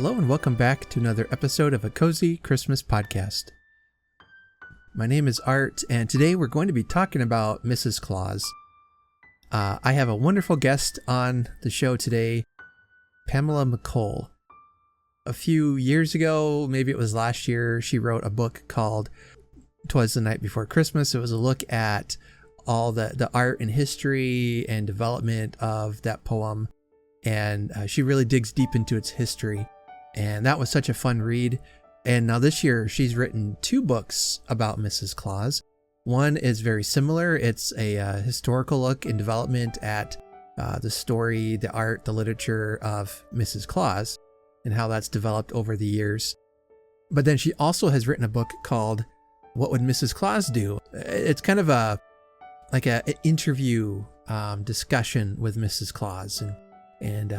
Hello and welcome back to another episode of a Cozy Christmas Podcast. My name is Art, and today we're going to be talking about Mrs. Claus. I have a wonderful guest on the show today, Pamela McColl. A few years ago, maybe it was last year, she wrote a book called "'Twas the Night Before Christmas." It was a look at all the art and history and development of that poem, and she really digs deep into its history. And that was such a fun read. And now this year, she's written two books about Mrs. Claus. One is very similar. It's a historical look and development at the story, the art, the literature of Mrs. Claus and how that's developed over the years. But then she also has written a book called "What Would Mrs. Claus Do?" It's kind of an interview discussion with Mrs. Claus and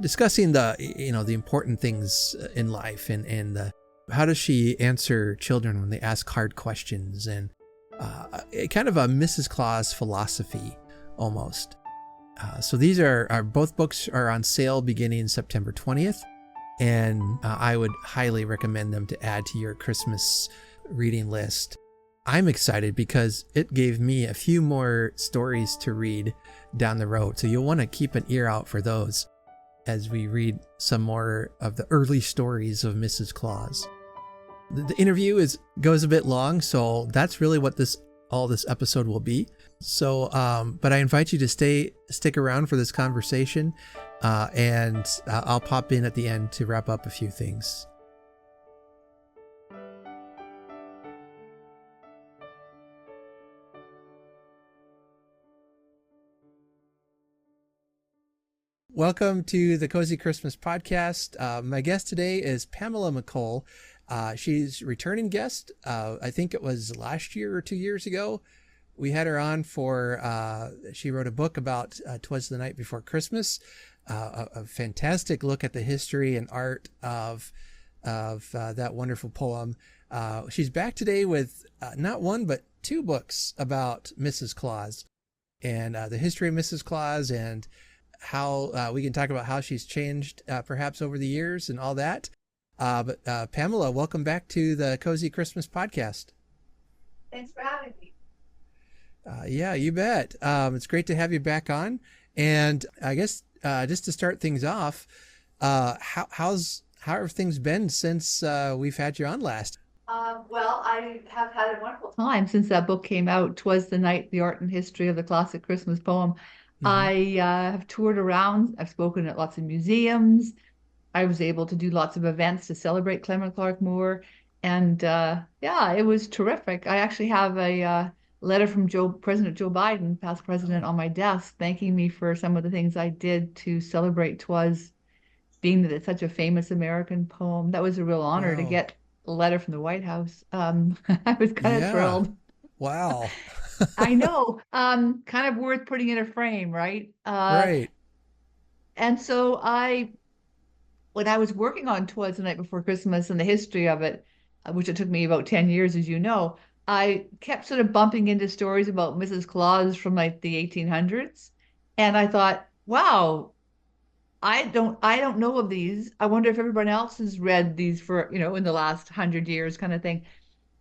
discussing the important things in life and how does she answer children when they ask hard questions, and kind of a Mrs. Claus philosophy almost. So these are both books are on sale beginning September 20th, and I would highly recommend them to add to your Christmas reading list. I'm excited because it gave me a few more stories to read down the road. So you'll want to keep an ear out for those as we read some more of the early stories of Mrs. Claus. The interview goes a bit long, so that's really what all this episode will be. So, but I invite you to stick around for this conversation, and I'll pop in at the end to wrap up a few things. Welcome to the Cozy Christmas Podcast. My guest today is Pamela McColl. She's a returning guest. I think it was last year or 2 years ago. We had her on she wrote a book about "'Twas the Night Before Christmas," a fantastic look at the history and art of that wonderful poem. She's back today with not one but two books about Mrs. Claus and the history of Mrs. Claus, and how we can talk about how she's changed perhaps over the years and all that. But Pamela, welcome back to the Cozy Christmas Podcast. Thanks for having me. Yeah, you bet. It's great to have you back on. And I guess just to start things off, how have things been since we've had you on last? Well, I have had a wonderful time since that book came out, "'Twas the Night, the Art and History of the Classic Christmas Poem." I have toured around. I've spoken at lots of museums. I was able to do lots of events to celebrate Clement Clarke Moore. And yeah, it was terrific. I actually have a letter from President Joe Biden, past president, on my desk, thanking me for some of the things I did to celebrate "'Twas," being that it's such a famous American poem. That was a real honor to get a letter from the White House. I was kind of thrilled. Wow. I know. Kind of worth putting in a frame, right? Right. And so when I was working on "'Twas the Night Before Christmas" and the history of it, which it took me about 10 years, as you know, I kept sort of bumping into stories about Mrs. Claus from like the 1800s. And I thought, wow, I don't know of these. I wonder if everyone else has read these for, in the last 100 years kind of thing.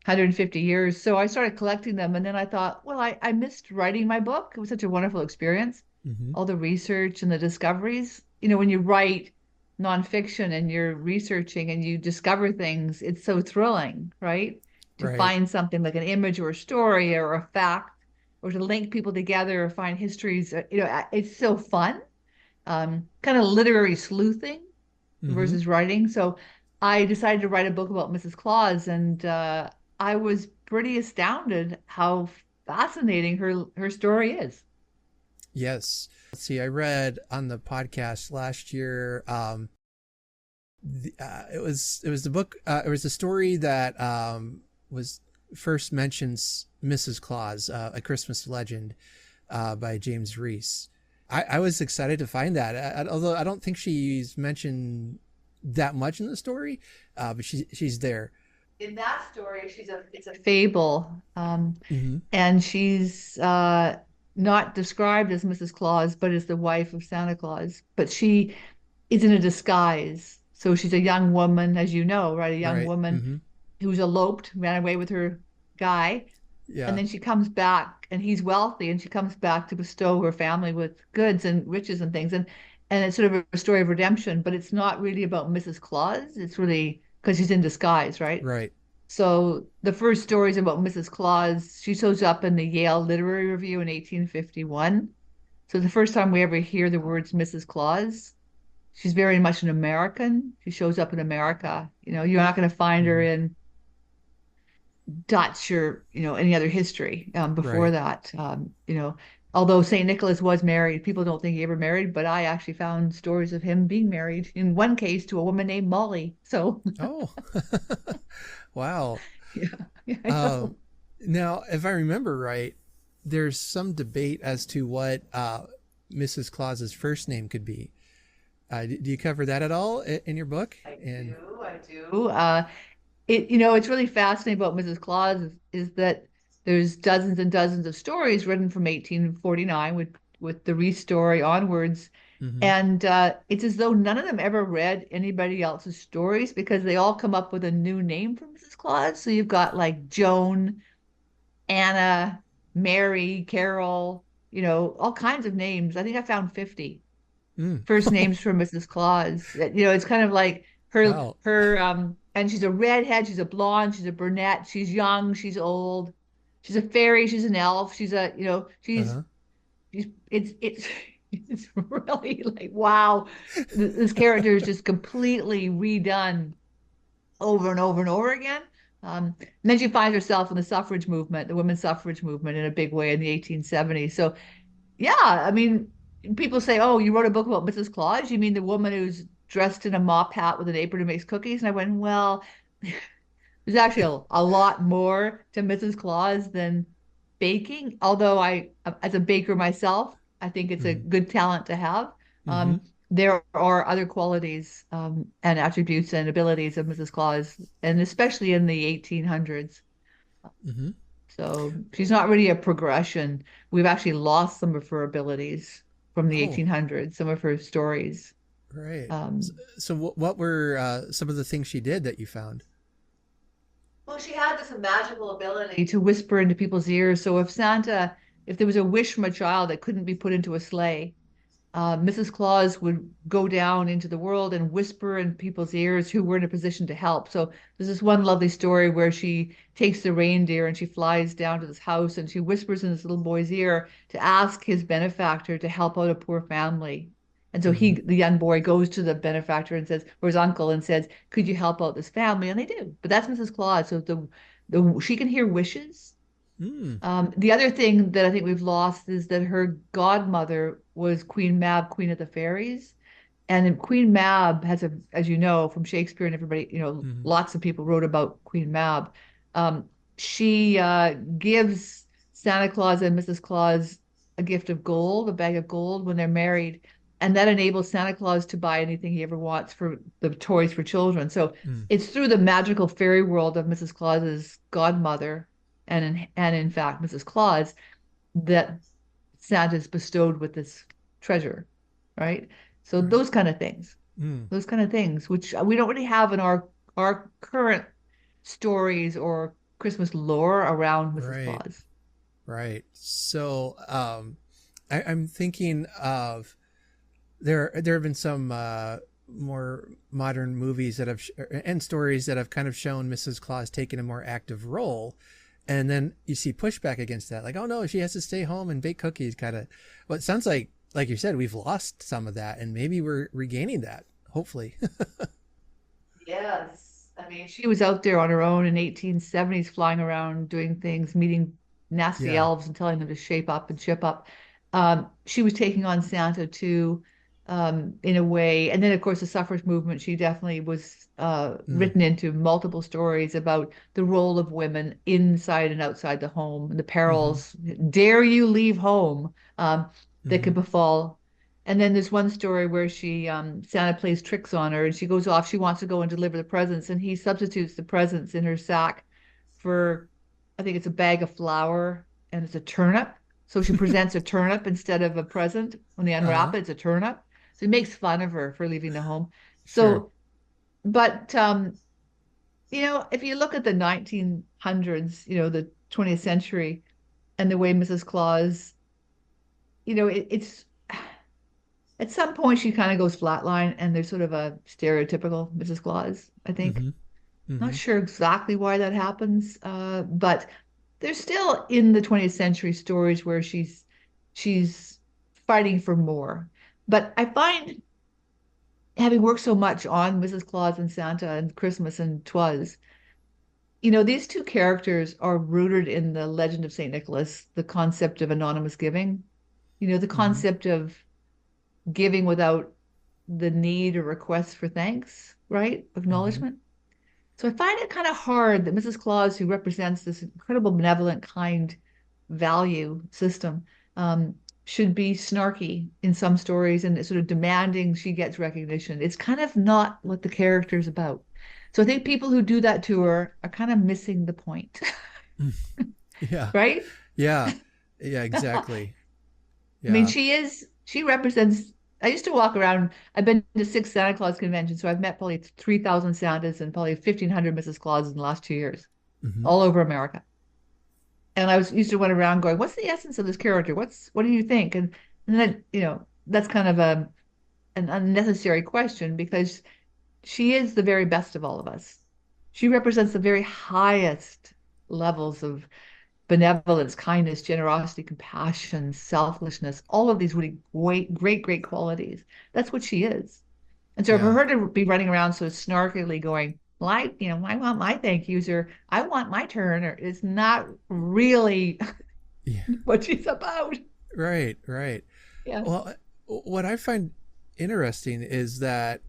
150 years. So I started collecting them. And then I thought, well, I missed writing my book. It was such a wonderful experience. Mm-hmm. All the research and the discoveries. When you write nonfiction and you're researching and you discover things, it's so thrilling, right? To find something like an image or a story or a fact, or to link people together or find histories. It's so fun. Kind of literary sleuthing versus writing. So I decided to write a book about Mrs. Claus, and I was pretty astounded how fascinating her story is. Yes. Let's see, I read on the podcast last year, it was the book, it was the story that was first mentions Mrs. Claus, A Christmas Legend by James Reese. I was excited to find that, although I don't think she's mentioned that much in the story, but she's there. In that story, it's a fable, and she's not described as Mrs. Claus, but as the wife of Santa Claus. But she is in a disguise, So she's a young woman, as you know, right? A young Right. woman Mm-hmm. who's eloped, ran away with her guy, and Yeah. then she comes back and he's wealthy and she comes back to bestow her family with goods and riches and things. And it's sort of a story of redemption, but it's not really about Mrs. Claus. It's really because she's in disguise, right? Right. So the first story is about Mrs. Claus. She shows up in the Yale Literary Review in 1851. So the first time we ever hear the words Mrs. Claus, she's very much an American. She shows up in America. You're not going to find her Mm-hmm. in Dutch or any other history before Right. that. Although Saint Nicholas was married, people don't think he ever married, but I actually found stories of him being married in one case to a woman named Molly. So Oh, wow. yeah, yeah, I Um, know. Now, if I remember right, there's some debate as to what Mrs. Claus's first name could be. Do you cover that at all in your book? I And do, I do. It's really fascinating about Mrs. Claus is that there's dozens and dozens of stories written from 1849 with the Reese story onwards. hmm And it's as though none of them ever read anybody else's stories because they all come up with a new name for Mrs. Claus. So you've got like Joan, Anna, Mary, Carol, all kinds of names. I think I found 50 mm. first names for Mrs. Claus. It's kind of like Wow. and she's a redhead, she's a blonde, she's a brunette, she's young, she's old, she's a fairy, she's an elf, Uh-huh. it's it's really like wow, this character is just completely redone over and over and over again. And then she finds herself in the suffrage movement, the women's suffrage movement in a big way in the 1870s. So yeah, I mean, people say, "Oh, you wrote a book about Mrs. Claus? You mean the woman who's dressed in a mop hat with an apron and makes cookies?" And I went, "Well, there's actually a lot more to Mrs. Claus than baking. Although as a baker myself, I think it's a Mm-hmm. good talent to have. Mm-hmm. There are other qualities and attributes and abilities of Mrs. Claus, and especially in the 1800s. Mm-hmm. So she's not really a progression. We've actually lost some of her abilities from the Oh, 1800s, some of her stories. right. So, Um, so what were some of the things she did that you found? well, she had this magical ability to whisper into people's ears. So if there was a wish from a child that couldn't be put into a sleigh, Mrs. Claus would go down into the world and whisper in people's ears who were in a position to help. So there's this one lovely story where she takes the reindeer and she flies down to this house and she whispers in this little boy's ear to ask his benefactor to help out a poor family. And so Mm-hmm. the young boy, goes to the benefactor and says, or his uncle, and says, "Could you help out this family?" And they do. But that's Mrs. Claus. So she can hear wishes. Mm. The other thing that I think we've lost is that her godmother was Queen Mab, Queen of the Fairies. And then Queen Mab as you know, from Shakespeare and everybody, Mm-hmm. lots of people wrote about Queen Mab. She gives Santa Claus and Mrs. Claus a gift of gold, a bag of gold when they're married. And that enables Santa Claus to buy anything he ever wants for the toys for children. So Mm. it's through the magical fairy world of Mrs. Claus's godmother and in fact Mrs. Claus that Santa's bestowed with this treasure, right? So Right. Mm. those kind of things, which we don't really have in our current stories or Christmas lore around Mrs. Right. Claus. Right. So I'm thinking of there have been some more modern movies that have and stories that have kind of shown Mrs. Claus taking a more active role, and then you see pushback against that, like, oh no, she has to stay home and bake cookies, kind of. Well, it sounds like you said, we've lost some of that, and maybe we're regaining that, hopefully. Yes. I mean, she was out there on her own in 1870s, flying around doing things, meeting nasty Yeah. elves and telling them to shape up and ship up. She was taking on Santa too, in a way. And then, of course, the suffrage movement, she definitely was Mm. written into multiple stories about the role of women inside and outside the home and the Mm-hmm. perils, dare you leave home, that Mm-hmm. could befall. And then there's one story where Santa plays tricks on her and she goes off. She wants to go and deliver the presents, and he substitutes the presents in her sack for, I think it's a bag of flour and it's a turnip. So she presents a turnip instead of a present. When they Uh-huh. unwrap it, it's a turnip. So he makes fun of her for leaving the home. Sure. So But if you look at the 1900s, the 20th century, and the way Mrs. Claus, it's at some point she kind of goes flatline, and there's sort of a stereotypical Mrs. Claus, I think. Mm-hmm. Not Mm-hmm. sure exactly why that happens, but there's still in the 20th century stories where she's fighting for more. But I find, having worked so much on Mrs. Claus and Santa and Christmas and Twas, these two characters are rooted in the legend of Saint Nicholas, the concept of anonymous giving, the Mm-hmm. concept of giving without the need or request for thanks, right? Mm-hmm. Acknowledgement. So I find it kind of hard that Mrs. Claus, who represents this incredible, benevolent, kind value system, should be snarky in some stories and sort of demanding she gets recognition. It's kind of not what the character's about. So I think people who do that to her are kind of missing the point, Yeah. right? Yeah. Yeah, exactly. I mean, Yeah. she represents. I used to walk around. I've been to 6 Santa Claus conventions, so I've met probably 3,000 Santas and probably 1,500 Mrs. Clauses in the last 2 years, Mm-hmm. all over America. And I was used to run around going, "What's the essence of this character? What do you think?" And then that's kind of an unnecessary question because she is the very best of all of us. She represents the very highest levels of benevolence, kindness, generosity, compassion, selflessness, all of these really great, great, great qualities. That's what she is. And so for Yeah. her to be running around so snarkily going, well, I want my thank yous, or I want my turn, or it's not really Yeah. what she's about. Right. Right. Yeah. Well, what I find interesting is that,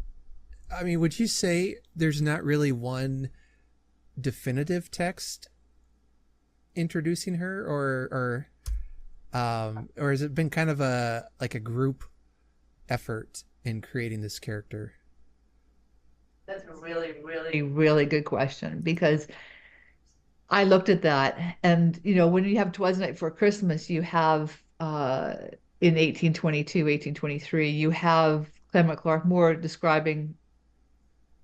I mean, would you say there's not really one definitive text introducing her, or has it been kind of a like a group effort in creating this character? That's a really, really, really good question because I looked at that, and when you have Twas Night Before Christmas, you have in 1822, 1823, you have Clement Clark Moore describing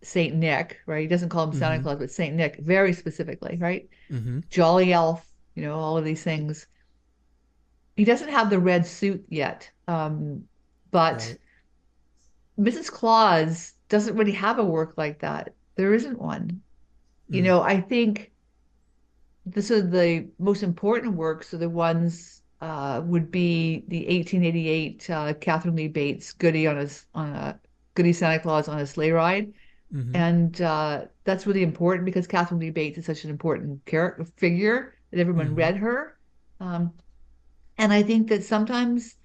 Saint Nick, right? He doesn't call him Santa Mm-hmm. Claus, but Saint Nick very specifically, right? Mm-hmm. Jolly elf, all of these things. He doesn't have the red suit yet, but Right. Mrs. Claus doesn't really have a work like that. There isn't one. Mm. I think this is the most important works are the ones would be the 1888 Catherine Lee Bates Goody Santa Claus on a sleigh ride, Mm-hmm. and that's really important because Catherine Lee Bates is such an important character figure that everyone Mm-hmm. read her, um, and I think that sometimes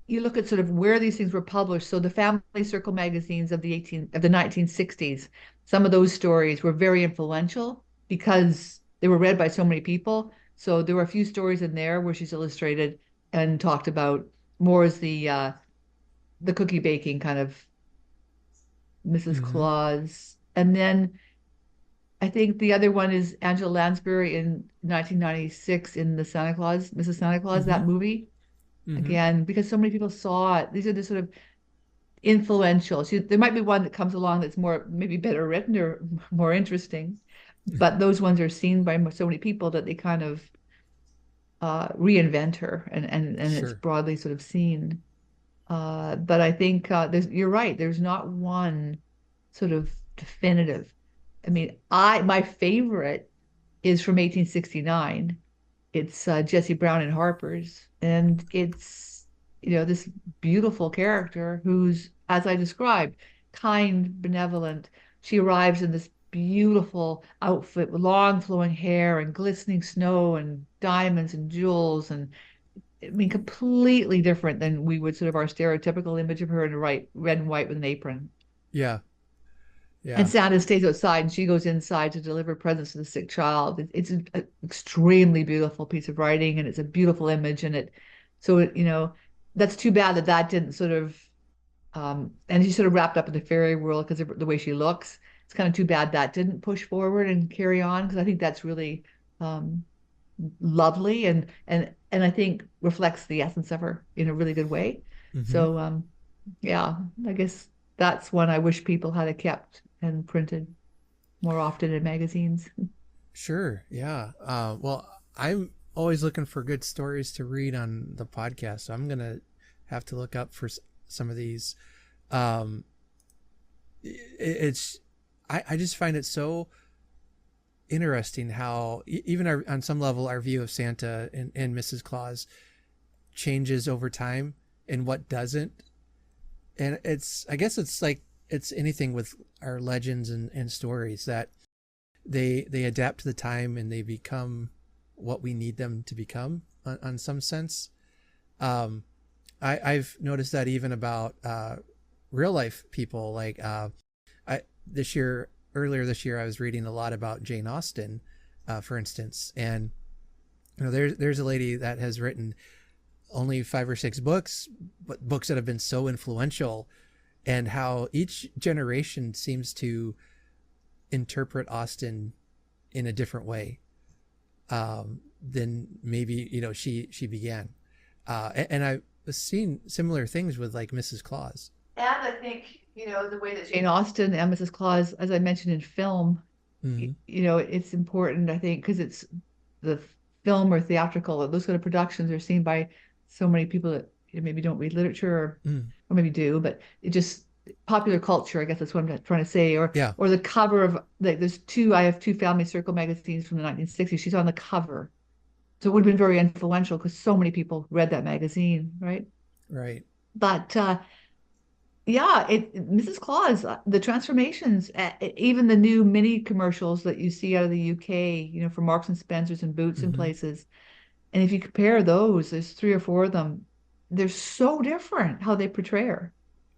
you look at sort of where these things were published. So the Family Circle magazines of the 1960s, some of those stories were very influential because they were read by so many people. So there were a few stories in there where she's illustrated and talked about more as the cookie baking kind of Mrs. Mm-hmm. Claus. And then I think the other one is Angela Lansbury in 1996 in the Santa Claus, Mrs. Santa Claus, Mm-hmm. that movie. Mm-hmm. Again, because so many people saw it. These are the sort of influential. So there might be one that comes along that's more maybe better written or more interesting, but those ones are seen by so many people that they kind of reinvent her, and it's Sure. broadly sort of seen. But I think you're right. There's not one sort of definitive. I mean, I my favorite is from 1869. It's Jessie Brown and Harper's, and it's this beautiful character who's, as I described, kind, benevolent. She arrives in this beautiful outfit with long flowing hair and glistening snow and diamonds and jewels, and I mean completely different than we would sort of our stereotypical image of her in red and white with an apron. Yeah. And Yeah. Santa stays outside, and she goes inside to deliver presents to the sick child. It's an extremely beautiful piece of writing, and it's a beautiful image. And that's too bad that that didn't sort of, and she's sort of wrapped up in the fairy world because of the way she looks. It's kind of too bad that didn't push forward and carry on because I think that's really um, lovely and I think reflects the essence of her in a really good way. Mm-hmm. So yeah, I guess that's one I wish people had kept and printed more often in magazines. Sure. Yeah. Well, I'm always looking for good stories to read on the podcast, so I'm gonna have to look up for some of these. Um, it's I just find it so interesting how even on some level our view of Santa and Mrs. Claus changes over time and what doesn't. And it's I guess it's like it's anything with our legends and stories that they adapt to the time and they become what we need them to become on some sense. Um, I've noticed that even about real life people. Like I this year, earlier this year, I was reading a lot about Jane Austen, for instance, and there's a lady that has written only 5 or 6 books, but books that have been so influential, and how each generation seems to interpret Austen in a different way than maybe she began. And I've seen similar things with like Mrs. Claus. And I think, the way that Jane Austen and Mrs. Claus, as I mentioned in film, Mm-hmm. it's important, I think, because it's the film or theatrical, those kind of productions are seen by so many people that maybe don't read literature Mm. or maybe do, but it just popular culture, I guess that's what I'm trying to say, Yeah. or the cover of like I have two Family Circle magazines from the 1960s. She's on the cover. So it would have been very influential because so many people read that magazine, right? Right. But yeah, Mrs. Claus, the transformations, even the new mini commercials that you see out of the UK, for Marks and Spencers and Boots and Mm-hmm. places. And if you compare those, there's 3 or 4 of them. They're so different how they portray her.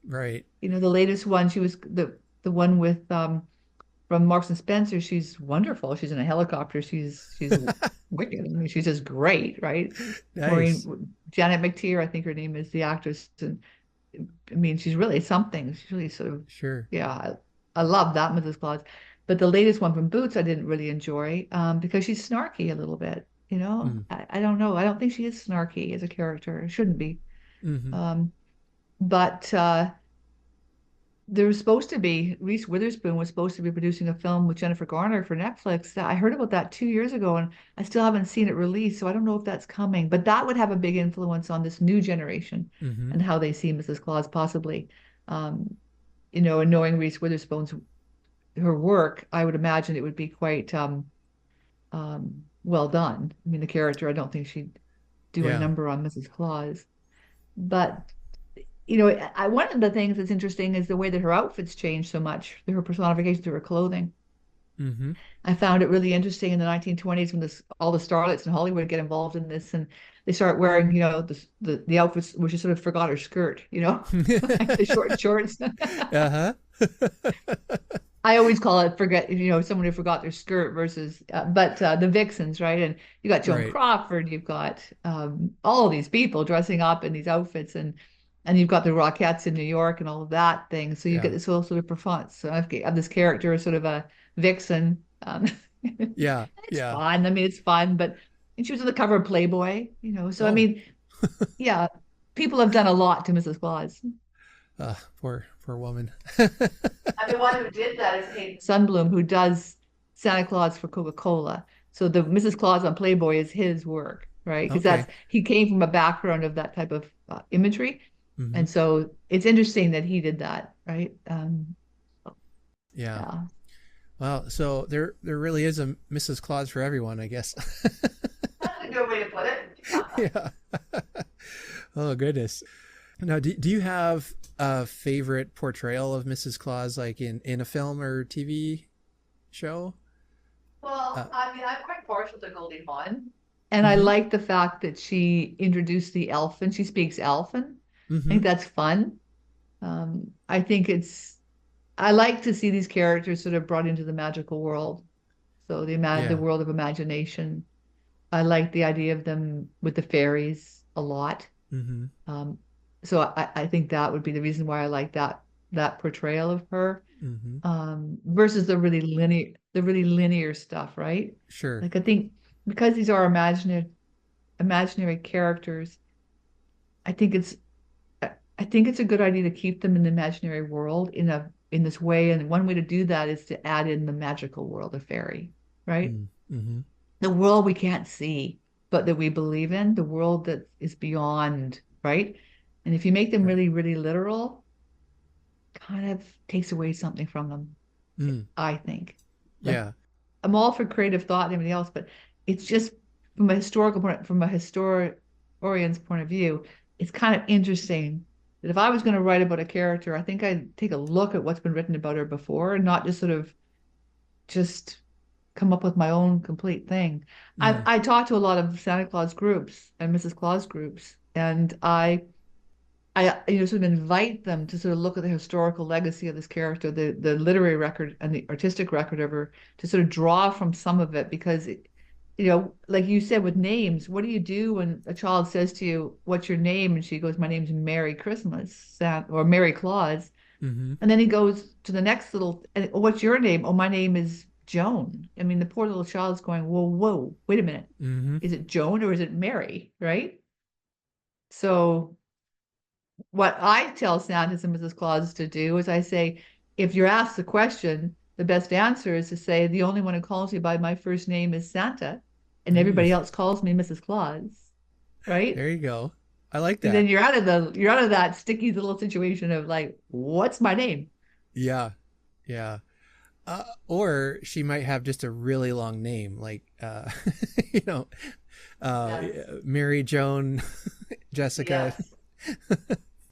Right. The latest one, she was the one with from Marks and Spencer. She's wonderful. She's in a helicopter. She's wicked. I mean, she's just great, right? Nice. Maureen Janet McTeer, I think her name is, the actress, and I mean, she's really something. She's really sort of, Sure. yeah. I love that Mrs. Claus. But the latest one from Boots, I didn't really enjoy because she's snarky a little bit. Mm. I don't know. I don't think she is snarky as a character. Shouldn't be. Mm-hmm. Um, but there was supposed to be Reese Witherspoon was supposed to be producing a film with Jennifer Garner for Netflix. I heard about that 2 years ago, and I still haven't seen it released, so I don't know if that's coming. But that would have a big influence on this new generation Mm-hmm. and how they see Mrs. Claus, possibly. Um, and knowing Reese Witherspoon's her work, I would imagine it would be quite well done. I mean, the character, I don't think she'd do a Yeah. number on Mrs. Claus, but one of the things that's interesting is the way that her outfits change so much, her personification through her clothing. Mm-hmm. I found it really interesting in the 1920s when all the starlets in Hollywood get involved in this, and they start wearing, the outfits where she sort of forgot her skirt, like the short shorts. Uh-huh. I always call it forget, someone who forgot their skirt versus, but the vixens, right? And you got Joan Right. Crawford, you've got all of these people dressing up in these outfits, and you've got the Rockettes in New York and all of that thing. So you get Yeah. this whole sort of performance. So I've this character, sort of a vixen. Yeah. It's Yeah. fun. I mean, it's fun, but and she was on the cover of Playboy, So I Oh. mean, yeah, people have done a lot to Mrs. Claus. Poor woman. I mean, one who did that is Hayden Sundblom, who does Santa Claus for Coca-Cola. So the Mrs. Claus on Playboy is his work, right? Because Okay. he came from a background of that type of imagery, Mm-hmm. and so it's interesting that he did that, right? Yeah. Yeah, Well, so there really is a Mrs. Claus for everyone, I guess. that's a good way to put it. Yeah. Oh goodness. Now, do you have a favorite portrayal of Mrs. Claus, like in a film or TV show? Uh, Well, I mean, I'm quite partial to Goldie Hawn, and I mm-hmm. like the fact that she introduced the elfin. She speaks elfin. I Mm-hmm. think that's fun. I think I like to see these characters sort of brought into the magical world. So the Yeah. world of imagination. I like the idea of them with the fairies a lot. Mm-hmm. Um, so I think that would be the reason why I like that portrayal of her, Mm-hmm. versus the really linear stuff, right? Sure. Like I think because these are imaginary characters, I think I think it's a good idea to keep them in the imaginary world in this way. And one way to do that is to add in the magical world of fairy, right? Mm-hmm. The world we can't see, but that we believe in, the world that is beyond, right? And if you make them Right. really, really literal, kind of takes away something from them, Mm. I think. Like Yeah. I'm all for creative thought and everything else, but it's just from a historian's point of view, it's kind of interesting that if I was going to write about a character, I think I'd take a look at what's been written about her before and not just sort of just come up with my own complete thing. Mm. I talk to a lot of Santa Claus groups and Mrs. Claus groups, and sort of invite them to sort of look at the historical legacy of this character, the literary record and the artistic record of her, to sort of draw from some of it because like you said with names, what do you do when a child says to you, "What's your name?" and she goes, "My name's Merry Christmas," or Merry Claus, Mm-hmm. and then he goes to the next little, and "What's your name?" "Oh, my name is Joan." I mean, the poor little child's going, "Whoa, whoa, wait a minute, Mm-hmm. is it Joan or is it Mary?" Right? So what I tell Santas and Mrs. Claus to do is I say, if you're asked the question, the best answer is to say, the only one who calls me by my first name is Santa, and Mm. everybody else calls me Mrs. Claus, right? There you go. I like And that. then you're out of that sticky little situation of like, what's my name? Yeah. Yeah. Or she might have just a really long name, like you know, uh, Yes, Mary Joan, Jessica. yes,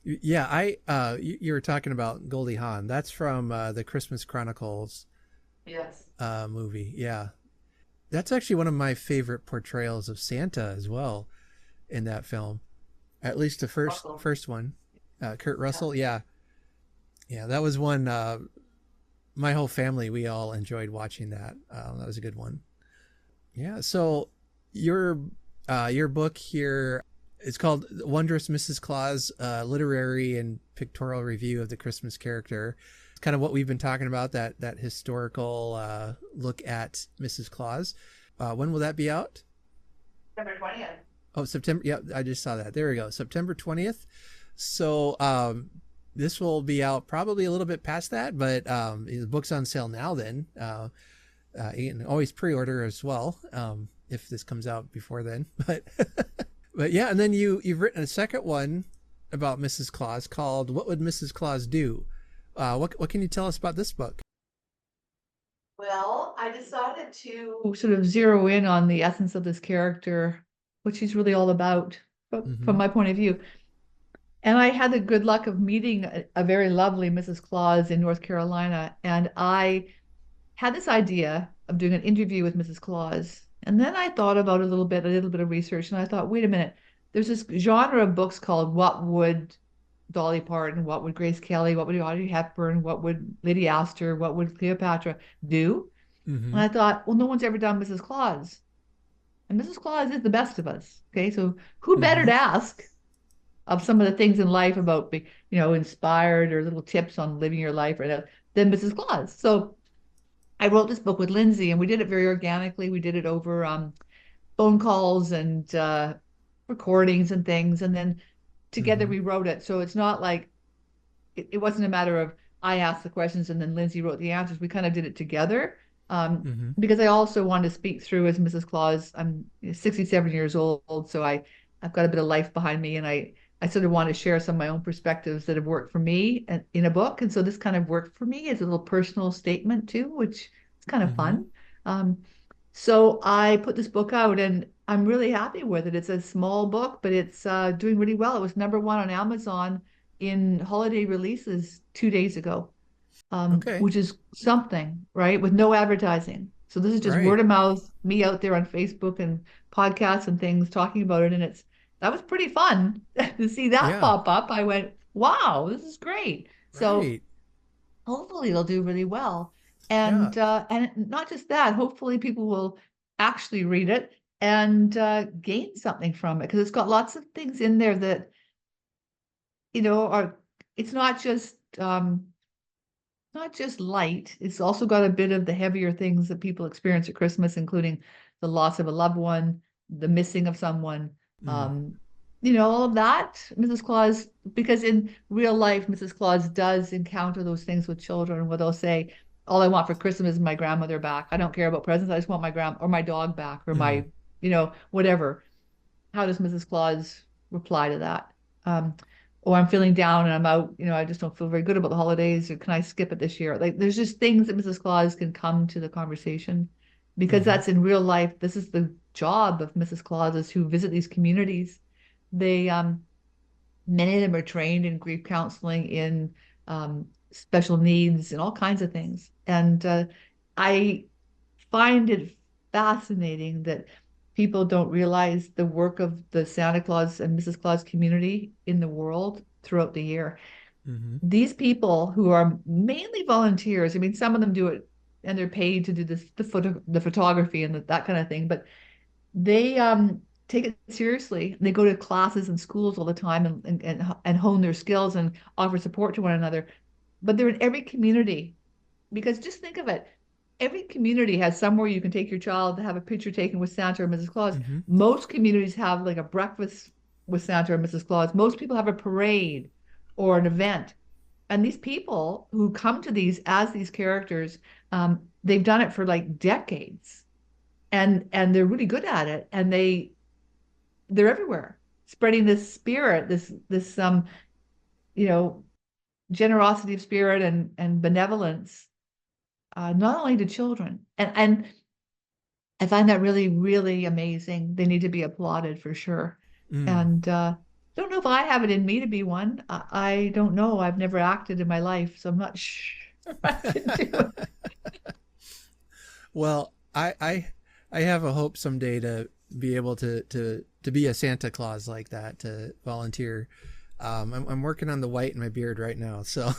Yeah, you were talking about Goldie Hawn. That's from the Christmas Chronicles yes. movie. Yeah, that's actually one of my favorite portrayals of Santa as well in that film. At least the Russell. first one, Kurt Yeah. Russell. Yeah, yeah, that was one. My whole family, we all enjoyed watching that. That was a good one. Yeah. So your your book here, it's called Wondrous Mrs. Claus, literary and pictorial review of the Christmas character. It's kind of what we've been talking about, that historical look at Mrs. Claus. When will that be out? September 20th. Oh, September. Yeah, I just saw that. There we go. September 20th. So this will be out probably a little bit past that, but the book's on sale now then. You can always pre-order as well if this comes out before then. But yeah, and then you've written a second one about Mrs. Claus called "What Would Mrs. Claus Do?" What can you tell us about this book? Well, I decided to sort of zero in on the essence of this character, what she's really all about, from Mm-hmm. my point of view. And I had the good luck of meeting a very lovely Mrs. Claus in North Carolina. And I had this idea of doing an interview with Mrs. Claus. And then I thought about it a little bit of research, and I thought, wait a minute, there's this genre of books called What Would Dolly Parton, What Would Grace Kelly, What Would Audrey Hepburn, What Would Lady Astor, What Would Cleopatra do? And Mm-hmm. I thought, well, no one's ever done Mrs. Claus. And Mrs. Claus is the best of us. Okay, so who better Mm-hmm. to ask of some of the things in life about being, inspired or little tips on living your life right now than Mrs. Claus? So I wrote this book with Lindsay, and we did it very organically. We did it over phone calls and recordings and things, and then together Mm-hmm. we wrote it. So it's not like it wasn't a matter of I asked the questions and then Lindsay wrote the answers. We kind of did it together Mm-hmm. because I also wanted to speak through as Mrs. Claus. I'm 67 years old, so I've got a bit of life behind me, and I sort of want to share some of my own perspectives that have worked for me in a book. And so this kind of worked for me as a little personal statement too, which is kind of Mm-hmm. fun. Um, so I put this book out, and I'm really happy with it. It's a small book, but it's doing really well. It was number one on Amazon in holiday releases 2 days ago, Okay. which is something, right? With no advertising. So this is just Right. word of mouth, me out there on Facebook and podcasts and things talking about it. And that was pretty fun to see that Yeah. pop up. I went, wow, this is great. So Right. hopefully it'll do really well. Yeah. And not just that, hopefully people will actually read it and gain something from it because it's got lots of things in there that, are it's not just light. It's also got a bit of the heavier things that people experience at Christmas, including the loss of a loved one, the missing of someone, Mm. um, all of that, Mrs. Claus, because in real life, Mrs. Claus does encounter those things with children where they'll say, all I want for Christmas is my grandmother back. I don't care about presents. I just want my or my dog back or Mm, whatever. How does Mrs. Claus reply to that? Um, or I'm feeling down and I'm out, I just don't feel very good about the holidays, or can I skip it this year? Like there's just things that Mrs. Claus can come to the conversation because hmm that's in real life. This is the job of Mrs. Clauses who visit these communities. They Many of them are trained in grief counseling, in special needs, and all kinds of things. And I find it fascinating that people don't realize the work of the Santa Claus and Mrs. Claus community in the world throughout the year. hmm These people who are mainly volunteers, I mean, some of them do it and they're paid to do the photography and that kind of thing, but they take it seriously. They go to classes and schools all the time and hone their skills and offer support to one another. But they're in every community because just think of it. Every community has somewhere you can take your child to have a picture taken with Santa or Mrs. Claus. hmm Most communities have like a breakfast with Santa or Mrs. Claus. Most people have a parade or an event. And these people who come to these as these characters, they've done it for like decades, and they're really good at it, and they're everywhere, spreading this spirit, this you know, generosity of spirit and benevolence, not only to children. And I find that really, really amazing. They need to be applauded for sure. Mm. And don't know if I have it in me to be one. I don't know. I've never acted in my life, so I'm not sure if I can do it. Well, I have a hope someday to be able to be a Santa Claus like that, to volunteer. I'm working on the white in my beard right now, so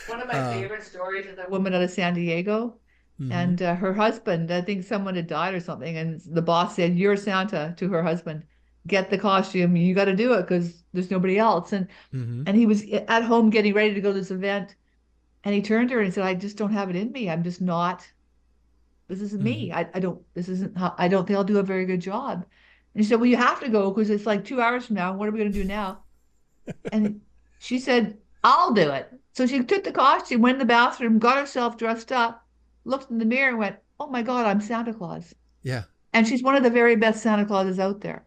One of my uh, favorite stories is a woman out of San Diego, hmm and her husband, I think someone had died or something, and the boss said, "You're Santa," to her husband. Get the costume. You got to do it because there's nobody else. hmm And he was at home getting ready to go to this event, and he turned to her and said, "I just don't have it in me. I'm just not. This isn't hmm me. I don't. This isn't how. I don't think I'll do a very good job." And he said, "Well, you have to go because it's like 2 hours from now. What are we going to do now?" And she said, "I'll do it." So she took the costume, went in the bathroom, got herself dressed up, looked in the mirror and went, "Oh my God, I'm Santa Claus." yeah, And she's one of the very best Santa Clauses out there.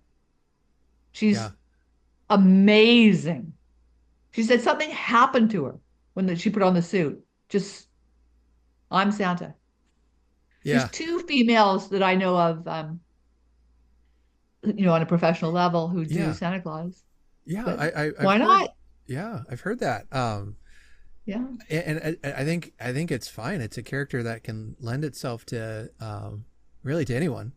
yeah, She's amazing. She said something happened to her when she put on the suit. Just, I'm Santa. There's yeah, two females that I know of, on a professional level who do yeah, Santa Claus. yeah. But I've why heard, not? yeah, I've heard that. Yeah. And I think it's fine. It's a character that can lend itself to really to anyone.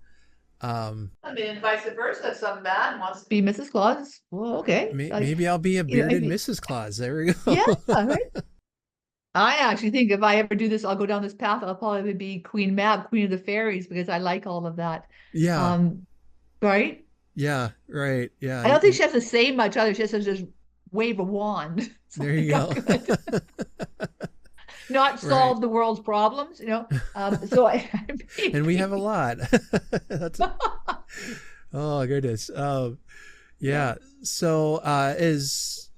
Um, I mean, vice versa. If some man wants to be Mrs. Claus, well, okay. maybe I'll be a bearded If Mrs. Claus. There we yeah, go. right. I actually think if I ever do this, I'll go down this path. I'll probably be Queen Mab, Queen of the Fairies, because I like all of that. Yeah, Um, right? yeah, right. Yeah, I don't think she has to say much other. She has to just wave a wand. It's there you like I'm go. good. Not Right. solve the world's problems. So I And we maybe, have a lot. That's oh goodness. yeah. Yeah. So is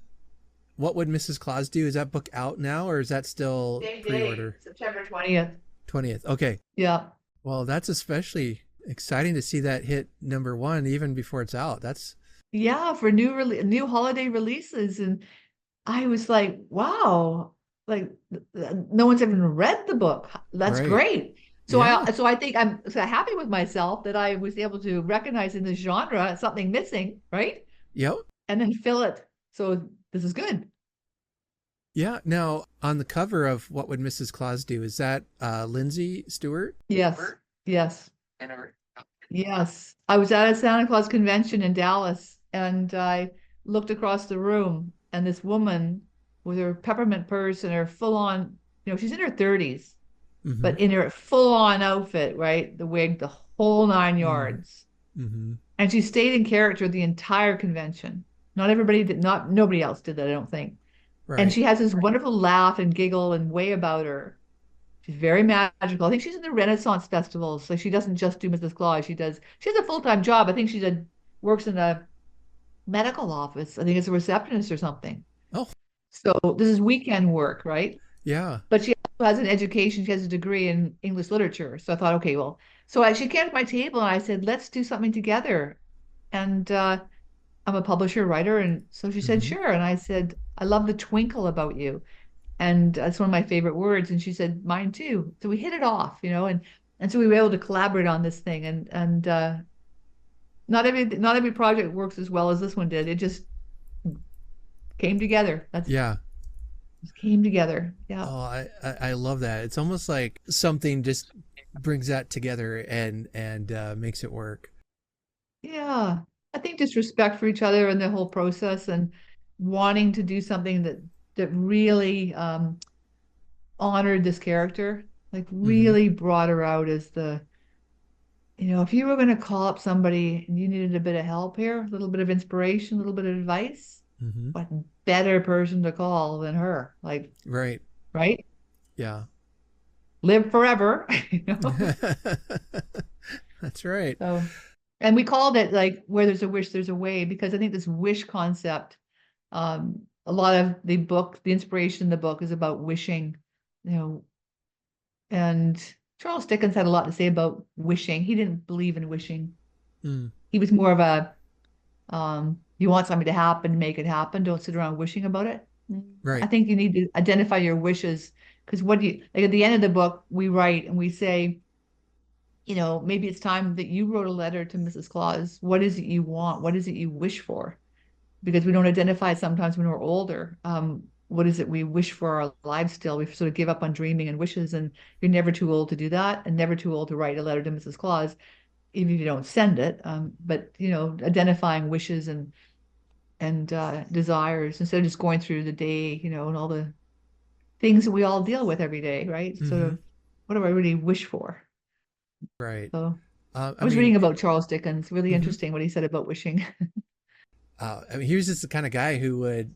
what would Mrs. Claus do? Is that book out now, or is that still Same day, pre-order? September 20th. 20th. Okay. Yeah. Well, that's especially exciting to see that hit number one even before it's out. That's Yeah, for new holiday releases. And I was like, wow, like no one's even read the book. That's right. great. So Yeah. I think I'm so happy with myself that I was able to recognize in this genre something missing, right? Yep. And then fill it. So this is good. Yeah. Now, on the cover of What Would Mrs. Claus Do? Is that Lindsay Stewart? Yes. Yes. Yes. I was at a Santa Claus convention in Dallas and I looked across the room and this woman with her peppermint purse and her full on, she's in her 30s, Mm-hmm. but in her full on outfit, right? The wig, the whole nine yards. Mm-hmm. And she stayed in character the entire convention. Not everybody did, not nobody else did that, I don't think. And Right. she has this wonderful laugh and giggle and way about her. She's very magical. I think she's in the Renaissance festivals. So she doesn't just do Mrs. Claus. She has a full-time job. I think works in a medical office. I think it's a receptionist or something. Oh, So this is weekend work, right? yeah. But she also has an education. She has a degree in English literature. So I thought, okay, well, she came to my table and I said, let's do something together. And I'm a publisher, writer. And so she said, Hmm. sure. And I said, I love the twinkle about you. And that's one of my favorite words. And she said, mine too. So we hit it off, and so we were able to collaborate on this thing. And not every project works as well as this one did. It just came together. That's Yeah. just came together. Yeah. Oh, I love that. It's almost like something just brings that together and makes it work. Yeah. I think just respect for each other and the whole process and wanting to do something that really honored this character, like Hmm. really brought her out as if you were going to call up somebody and you needed a bit of help here, a little bit of inspiration, a little bit of advice, Hmm. what better person to call than her? Like, Right. right? Yeah. Live forever, you know? That's right. So, and we called it like where there's a wish, there's a way, because I think this wish concept, a lot of the inspiration in the book is about wishing, you know, and Charles Dickens had a lot to say about wishing. He didn't believe in wishing. Mm, He was more of you want something to happen, make it happen. Don't sit around wishing about it. I right. think you need to identify your wishes because what do you like at the end of the book, we write and we say, maybe it's time that you wrote a letter to Mrs. Claus. What is it you want? What is it you wish for? Because we don't identify sometimes when we're older. What is it we wish for our lives still? We sort of give up on dreaming and wishes, and you're never too old to do that, and never too old to write a letter to Mrs. Claus, even if you don't send it. But identifying wishes and desires instead of just going through the day, and all the things that we all deal with every day, right? Sort Hmm. of, what do I really wish for? Right. So I I was mean, reading about Charles Dickens. Really mhm. interesting what he said about wishing. I mean, he was just the kind of guy who would,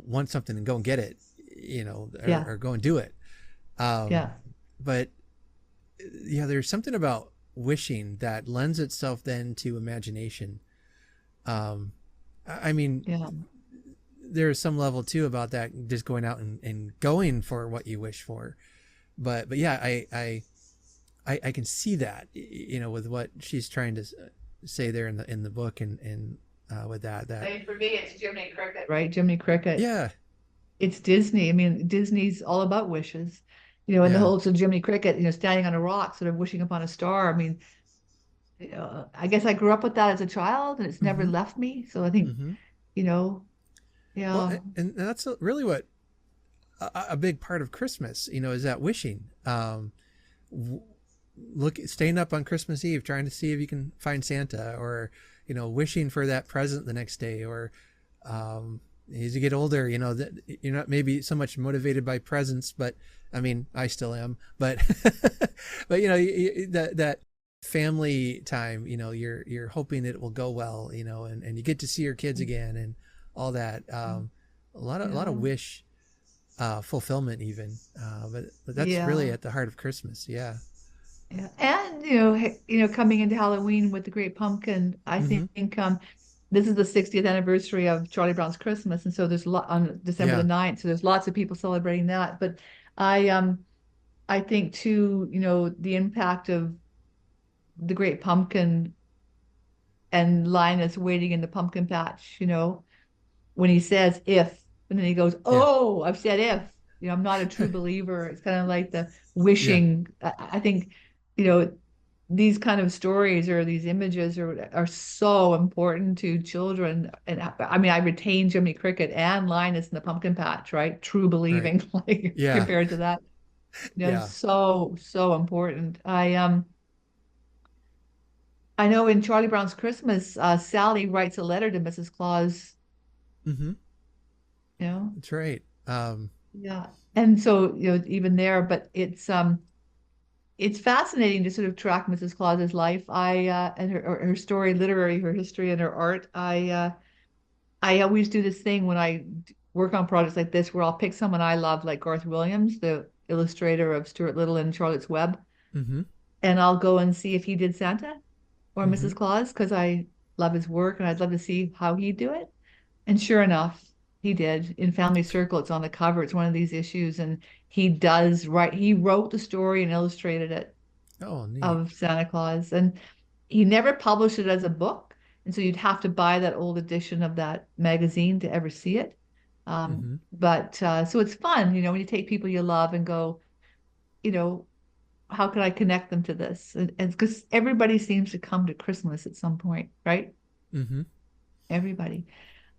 want something and go and get it, Yeah, or go and do it. Um, yeah, but yeah, there's something about wishing that lends itself then to imagination. Um, I mean, yeah. there's some level too about that, just going out and going for what you wish for. But yeah, I can see that, with what she's trying to say there in the book and with I that mean, for me, it's Jiminy Cricket, right? Jiminy Cricket. yeah, It's Disney. I mean, Disney's all about wishes, and the yeah. whole so Jiminy Cricket, standing on a rock, sort of wishing upon a star. I mean, I guess I grew up with that as a child, and it's never Mm-hmm. left me. So I think, Mm-hmm. you know, Well, yeah, and that's really what a big part of Christmas, is that wishing. W- Look, staying up on Christmas Eve, trying to see if you can find Santa, or wishing for that present the next day, or as you get older, that you're not maybe so much motivated by presents, but I mean, I still am, but but that family time, you're hoping it will go well, and you get to see your kids again and all that. A lot of yeah, wish fulfillment even, but that's really yeah. at the heart of Christmas. Yeah. Yeah. And coming into Halloween with the Great Pumpkin, I Mm-hmm. think this is the 60th anniversary of Charlie Brown's Christmas, and so there's a lot on December the Yeah. 9th, so there's lots of people celebrating that. But I think too, the impact of the Great Pumpkin and Linus waiting in the pumpkin patch, when he says if, and then he goes, Yeah. "Oh, I've said if." I'm not a true believer. It's kind of like the Yeah. wishing. I think, you know, these kind of stories or these images are so important to children. And I mean, I retain Jimmy Cricket and Linus in the pumpkin patch, right? True Right. believing, like Yeah. compared to that, Yeah. so important. I know in Charlie Brown's Christmas, Sally writes a letter to Mrs. Claus, Mm-hmm. you know. That's right. Yeah. And so, even there, but it's fascinating to sort of track Mrs. Claus's life. And her story, literary, her history and her art. I always do this thing when I work on projects like this where I'll pick someone I love, like Garth Williams, the illustrator of Stuart Little and Charlotte's Web, Mm-hmm. and I'll go and see if he did Santa or Mm-hmm. Mrs. Claus because I love his work, and I'd love to see how he'd do it. And sure enough, he did. In Family Circle, it's on the cover. It's one of these issues, and he does write. He wrote the story and illustrated it Oh, neat. of Santa Claus, and he never published it as a book, and so you'd have to buy that old edition of that magazine to ever see it. But so it's fun, when you take people you love and go, you know, how can I connect them to this? And because everybody seems to come to Christmas at some point, right? Mm-hmm. Everybody.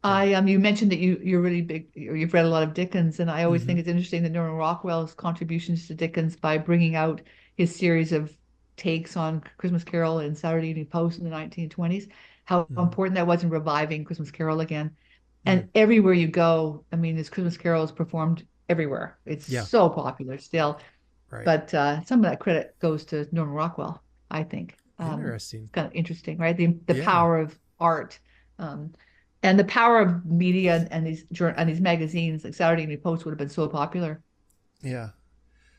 Yeah. You mentioned that you're really big, or you've read a lot of Dickens, and I always Mm-hmm. think it's interesting that Norman Rockwell's contributions to Dickens by bringing out his series of takes on Christmas Carol and Saturday Evening Post in the 1920s, how Mm-hmm. important that was in reviving Christmas Carol again. Mm. And everywhere you go, I mean, this Christmas Carol is performed everywhere. It's Yeah. so popular still. Right. But some of that credit goes to Norman Rockwell, I think. Interesting. It's kind of interesting, right? The Yeah. power of art, um, and the power of media and these magazines like Saturday Evening Post would have been so popular. Yeah.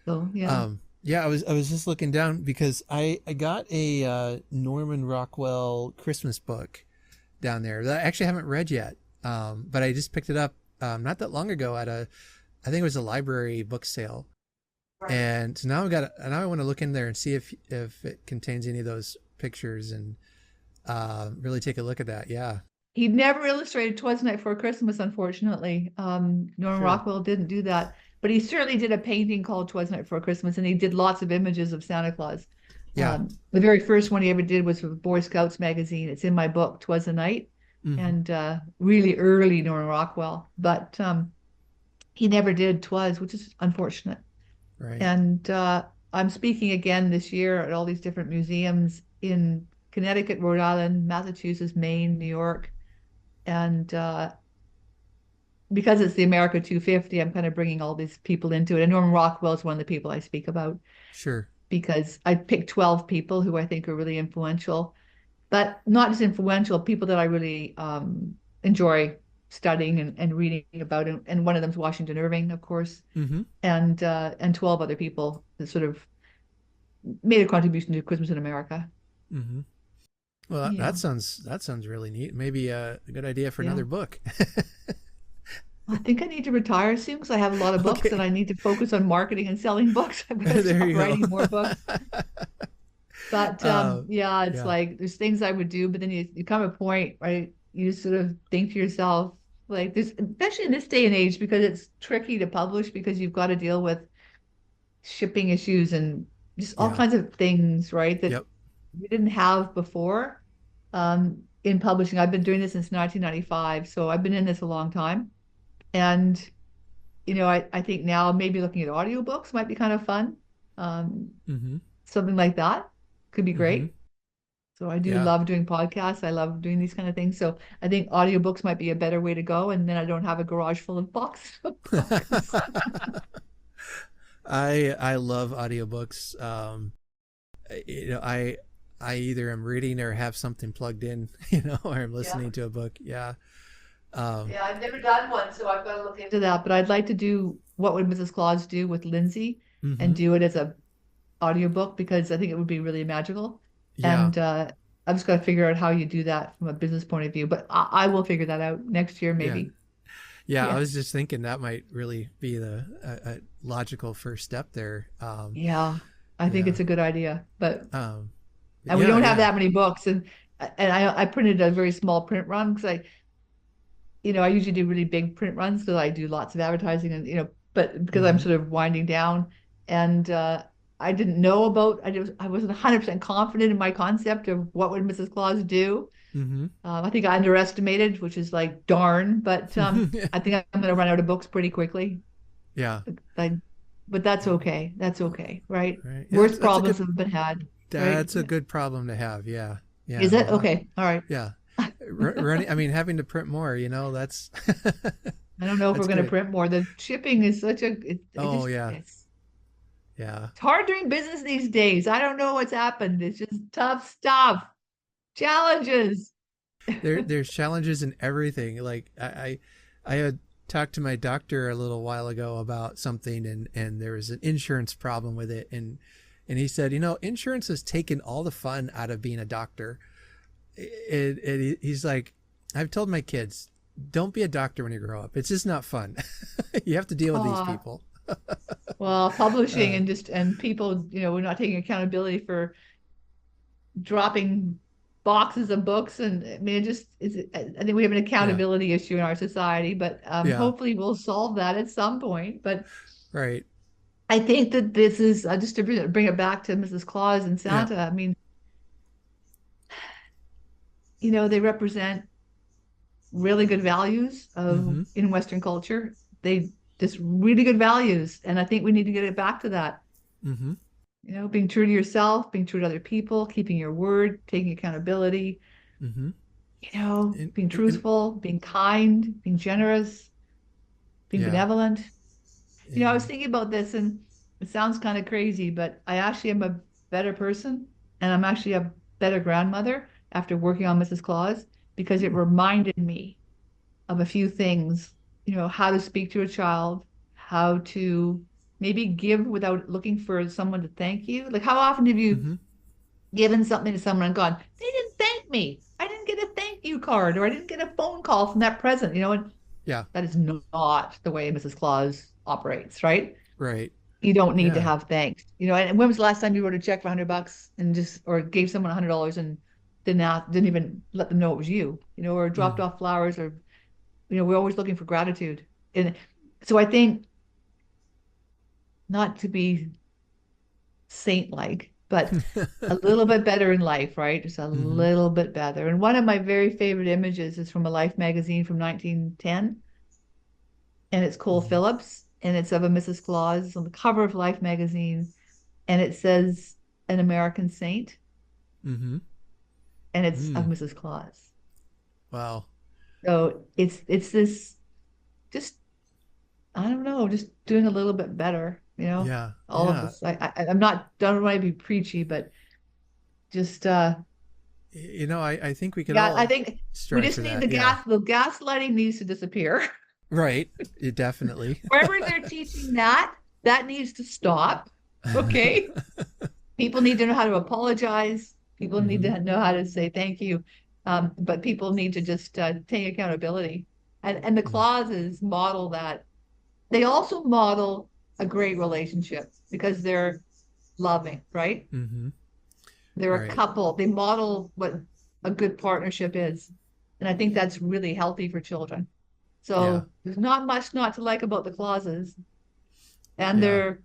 So yeah, Yeah, I was just looking down because I got a Norman Rockwell Christmas book down there that I actually haven't read yet. But I just picked it up not that long ago at I think it was a library book sale. right. And so now I want to look in there and see if it contains any of those pictures and really take a look at that. Yeah. He never illustrated "Twas the Night Before Christmas," unfortunately. Norman Sure. Rockwell didn't do that, but he certainly did a painting called "Twas the Night Before Christmas," and he did lots of images of Santa Claus. Yeah. The very first one he ever did was for Boy Scouts magazine. It's in my book, "Twas the Night," Mm-hmm. and really early Norman Rockwell. But he never did "Twas," which is unfortunate. Right. And I'm speaking again this year at all these different museums in Connecticut, Rhode Island, Massachusetts, Maine, New York. And because it's the America 250, I'm kind of bringing all these people into it. And Norman Rockwell is one of the people I speak about Sure. because I picked 12 people who I think are really influential, but not just influential, people that I really enjoy studying and reading about. And one of them is Washington Irving, of course, Mm-hmm. and 12 other people that sort of made a contribution to Christmas in America. Mm-hmm. Well, that Yeah, sounds really neat. Maybe a good idea for yeah. another book. I think I need to retire soon because I have a lot of books and Okay. I need to focus on marketing and selling books. I've got to There stop you go. writing more books. But uh, yeah, it's yeah. like there's things I would do, but then you come a point, right? You sort of think to yourself, like this, especially in this day and age, because it's tricky to publish because you've got to deal with shipping issues and just all Yeah. kinds of things, right? That Yep. we didn't have before in publishing. I've been doing this since 1995, so I've been in this a long time. And I think now maybe looking at audiobooks might be kind of fun. Um, Mm-hmm. Something like that could be Mm-hmm. great. So I do Yeah. love doing podcasts. I love doing these kind of things. So I think audiobooks might be a better way to go. And then I don't have a garage full of boxes of books. I love audiobooks. I either am reading or have something plugged in, or I'm Yeah. listening to a book. Yeah. Um, Yeah, I've never done one, so I've got to look into that. But I'd like to do What Would Mrs. Claus Do with Lindsay and mm-hmm. do it as a audiobook because I think it would be really magical. Yeah. And I've just got to figure out how you do that from a business point of view. But I will figure that out next year, Yeah. maybe. Yeah. I Yeah. was just thinking that might really be a logical first step there. Yeah. I think Yeah. it's a good idea. But Um, and we yeah. don't have Yeah. that many books. And I printed a very small print run because I usually do really big print runs because I do lots of advertising and but because I'm Mm-hmm. sort of winding down and I didn't know about I wasn't 100% confident in my concept of what would Mrs. Claus do. Mm-hmm. I think I underestimated, which is like darn, but I think I'm going to run out of books pretty quickly. Yeah. Like, but that's Yeah. okay. That's okay, right? Right. Yeah. Worst That's a problems good. have been had, right? That's a good problem to have. Yeah. Is Yeah. it? Okay. All right. Yeah. Running. I mean, having to print more. That's I don't know if we're that's going to great. print more. The shipping is Oh yeah. Yeah. it's hard doing business these days. I don't know what's happened. It's just tough stuff, challenges. There's challenges in everything. Like I had talked to my doctor a little while ago about something, and there was an insurance problem with it, and he said, insurance has taken all the fun out of being a doctor. he's like, I've told my kids, don't be a doctor when you grow up. It's just not fun. You have to deal with these Oh, people. well, publishing Uh, and just and people, we're not taking accountability for dropping boxes of books, and I mean, it just is. I think we have an yeah, accountability issue in our society, but yeah, hopefully we'll solve that at some point. But right, I think that this is just to bring it back to Mrs. Claus and yeah, Santa. I mean, they represent really good values of mm-hmm, in Western culture. They just really good values, and I think we need to get it back to that. mm-hmm, Being true to yourself, being true to other people, keeping your word, taking accountability, mm-hmm. being And truthful, being kind, being generous, being yeah, benevolent. I was and thinking about this, and it sounds kind of crazy, but I actually am a better person, and I'm actually a better grandmother after working on Mrs. Claus because it hmm, reminded me of a few things, how to speak to a child, how to maybe give without looking for someone to thank you. Like, how often have you mm-hmm, given something to someone and gone, they didn't thank me. I didn't get a thank you card, or I didn't get a phone call from that present, and yeah, that is not the way Mrs. Claus operates, right? right, You don't need to yeah, have thanks. And when was the last time you wrote a check for $100 and just, or gave someone $100 and didn't even let them know it was you, or dropped mm, off flowers, or, we're always looking for gratitude. And so I think, not to be saint-like, but a little bit better in life, right? Just a mm-hmm, little bit better. And one of my very favorite images is from a Life magazine from 1910, and it's Cole mm-hmm, Phillips, and it's of a Mrs. Claus on the cover of Life magazine, and it says an American saint, mm-hmm, and it's of mm. Mrs. Claus. Wow, So it's this, just, I don't know, just doing a little bit better, yeah, all of yeah. this. I'm not, don't want to be preachy, but just I think we could yeah, I all think we strive just for need that. Yeah, the gaslighting needs to disappear. right. Definitely. Wherever they're teaching that, that needs to stop. Okay. People need to know how to apologize. People need Mm-hmm, to know how to say thank you. But people need to just take accountability. And the clauses model that. They also model a great relationship because they're loving, right? mm-hmm, They're a right. couple. They model what a good partnership is. And I think that's really healthy for children. Yeah, So there's not much not to like about the clauses. And yeah. they're,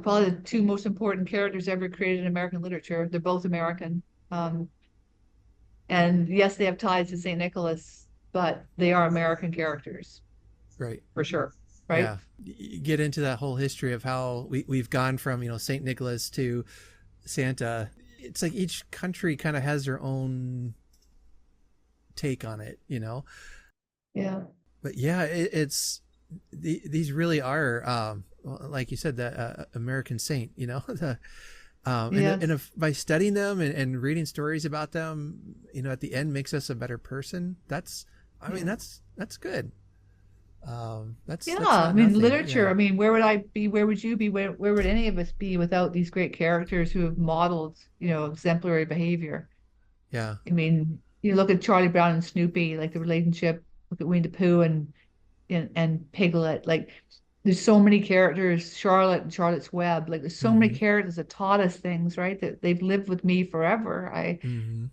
probably the two most important characters ever created in American literature. They're both American. Um, and yes, they have ties to St. Nicholas, but they are American characters Right. for sure. Right? Yeah. You get into that whole history of how we've gone from, St. Nicholas to Santa. It's like each country kind of has their own take on it. Yeah. But yeah, these really are, like you said, the American Saint. And Yes. if by studying them and reading stories about them, at the end makes us a better person. I mean, Yeah. that's good. Yeah. That's I not mean, nothing. literature. Yeah. I mean, where would I be? Where would you be? Where would any of us be without these great characters who have modeled, exemplary behavior? Yeah. I mean, you look at Charlie Brown and Snoopy, like the relationship, look at Winnie the Pooh and Piglet. Like, there's so many characters, Charlotte and Charlotte's Web. Like, there's so many Mm-hmm. characters that taught us things, right? That they've lived with me forever. Mm-hmm.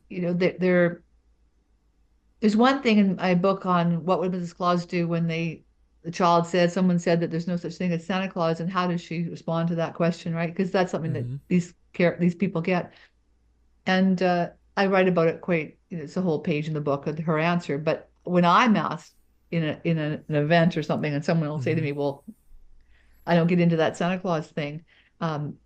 There's one thing in my book on what would Mrs. Claus do when someone said that there's no such thing as Santa Claus, and how does she respond to that question, right? Because that's something that Mm-hmm. these people get. And I write about it quite, it's a whole page in the book of her answer. But when I'm asked an event or something, and someone will say to Mm-hmm. me, well, I don't get into that Santa Claus thing. Um,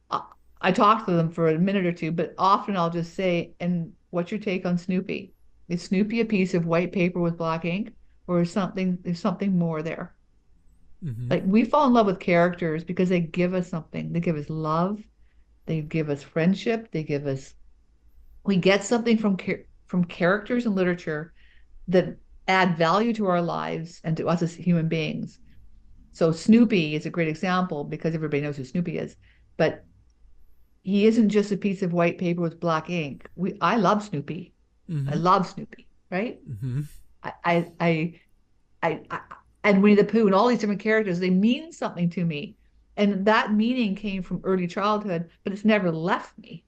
I, I talk to them for a minute or two, but often I'll just say, and what's your take on Snoopy? Is Snoopy a piece of white paper with black ink, or there's something more there? Mm-hmm. Like, we fall in love with characters because they give us something. They give us love. They give us friendship. We get something from characters in literature that add value to our lives and to us as human beings. So Snoopy is a great example because everybody knows who Snoopy is. But he isn't just a piece of white paper with black ink. I love Snoopy. I Mm-hmm. love Snoopy, right? Mm-hmm. I, I, I, I and Winnie the Pooh and all these different characters, they mean something to me. And that meaning came from early childhood, but it's never left me.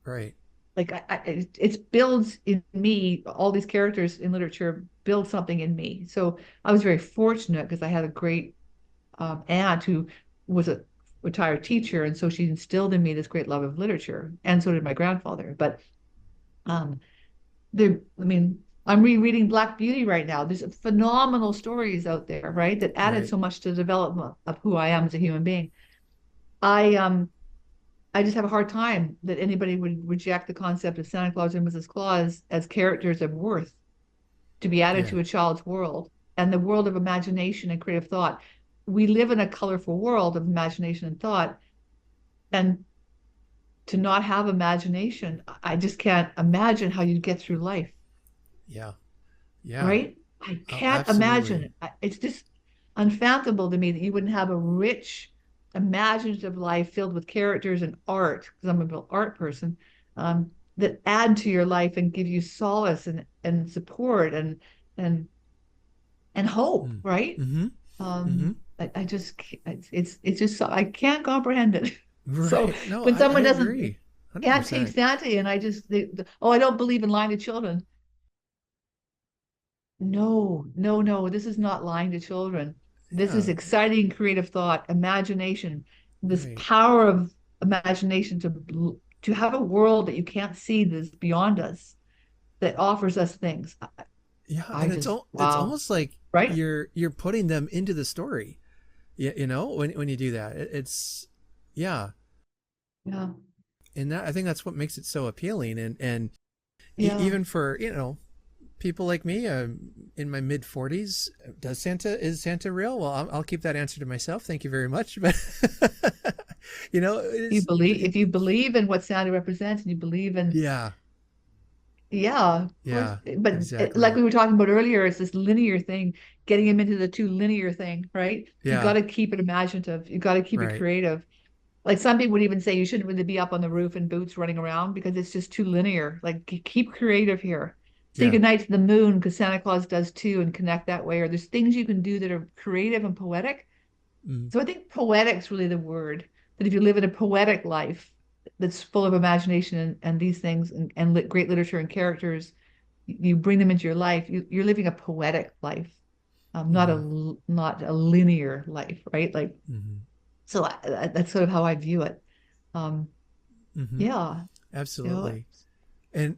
Right. Like it builds in me, all these characters in literature build something in me. So I was very fortunate because I had a great aunt who was a retired teacher, and so she instilled in me this great love of literature, and so did my grandfather. But um, I mean, I'm rereading Black Beauty right now. There's phenomenal stories out there, right, that added Right. so much to the development of who I am as a human being. I um I just have a hard time that anybody would reject the concept of Santa Claus and Mrs. Claus as characters of worth to be added Yeah. to a child's world and the world of imagination and creative thought. We live in a colorful world of imagination and thought, and to not have imagination, I just can't imagine how you'd get through life, Yeah. Yeah. right? I Oh, can't imagine absolutely. it. It's just unfathomable to me that you wouldn't have a rich, imaginative life filled with characters and art, because I'm a real art person, that add to your life and give you solace and support and and hope, Mm. right? Mm-hmm. Mm-hmm. I just it's just so, I can't comprehend it. So Right. No, when I someone doesn't agree. can't take 100%. Santa, and I don't believe in lying to children. No, no, no. This is not lying to children. This is Yeah. exciting creative thought, imagination, this Right. power of imagination to have a world that you can't see that's beyond us, that offers us things. Yeah, I and just it's wow, almost like right? you're putting them into the story. You know, when you do that. It's yeah. Yeah, And that I think that's what makes it so appealing and yeah. even for, people like me, in my mid 40s, is Santa real? Well, I'll keep that answer to myself. Thank you very much. But You believe if it's you believe in what Santa represents, and you believe in yeah. yeah, of course. Yeah, But like exactly. we were talking about earlier, it's this linear thing, getting him into the too linear thing, right? You got Yeah, to keep it imaginative. You got to keep it right. creative. Like some people would even say you shouldn't really be up on the roof in boots running around because it's just too linear. Like keep creative here. Say Yeah. goodnight to the moon because Santa Claus does too and connect that way. Or there's things you can do that are creative and poetic. Mm, So I think poetic's really the word. That if you live in a poetic life that's full of imagination and these things and great literature and characters, you bring them into your life. You're living a poetic life, mm-hmm, not a linear life, right? Like mm-hmm, so that's sort of how I view it. Um, mm-hmm. yeah, you know, Absolutely. And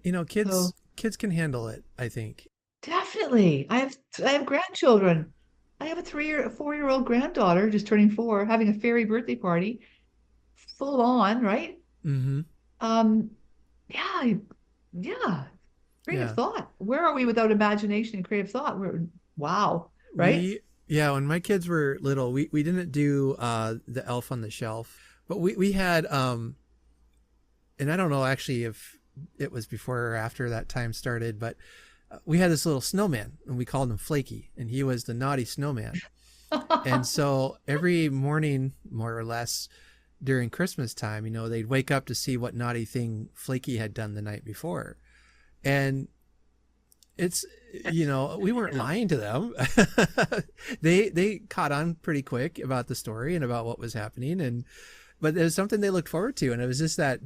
so kids can handle it, I think. definitely. I have grandchildren. I have a 4-year-old granddaughter just turning 4, having a fairy birthday party, full on, right? Mm-hmm. Um, yeah, yeah. Creative Yeah. thought. Where are we without imagination and creative thought? Wow, right? Yeah, when my kids were little, we didn't do the Elf on the Shelf, but we had and I don't know actually if it was before or after that time started, but we had this little snowman and we called him Flaky, and he was the naughty snowman. And so every morning, more or less, during Christmas time, they'd wake up to see what naughty thing Flaky had done the night before. And it's, we weren't Yeah. lying to them. They caught on pretty quick about the story and about what was happening. But it was something they looked forward to. And it was just that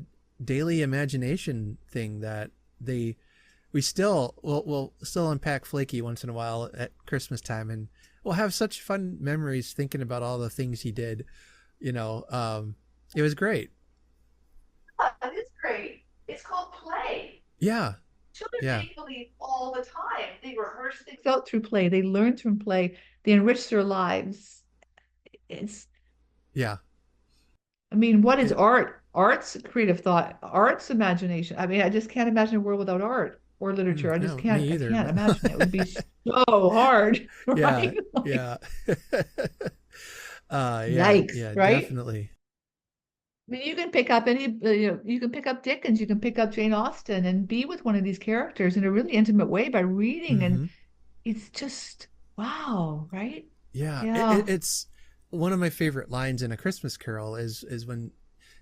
daily imagination thing that we still, we'll still unpack Flaky once in a while at Christmas time. And we'll have such fun memories thinking about all the things he did. It was great. That is great. It's called play. Yeah. Children Yeah. make believe all the time. They rehearse things out through play. They learn from play. They enrich their lives. It's, Yeah. I mean, what is It, art? Art's creative thought, art's imagination. I mean, I just can't imagine a world without art or literature. I just no, me can't, I either. can't imagine it. It would be so hard, Yeah. right? Like, Yeah. Yeah. yikes, Yeah. right? Definitely. I mean, you can pick up you can pick up Dickens, you can pick up Jane Austen and be with one of these characters in a really intimate way by reading. And Mm-hmm. it's just, wow, right? Yeah. Yeah. It's one of my favorite lines in A Christmas Carol is when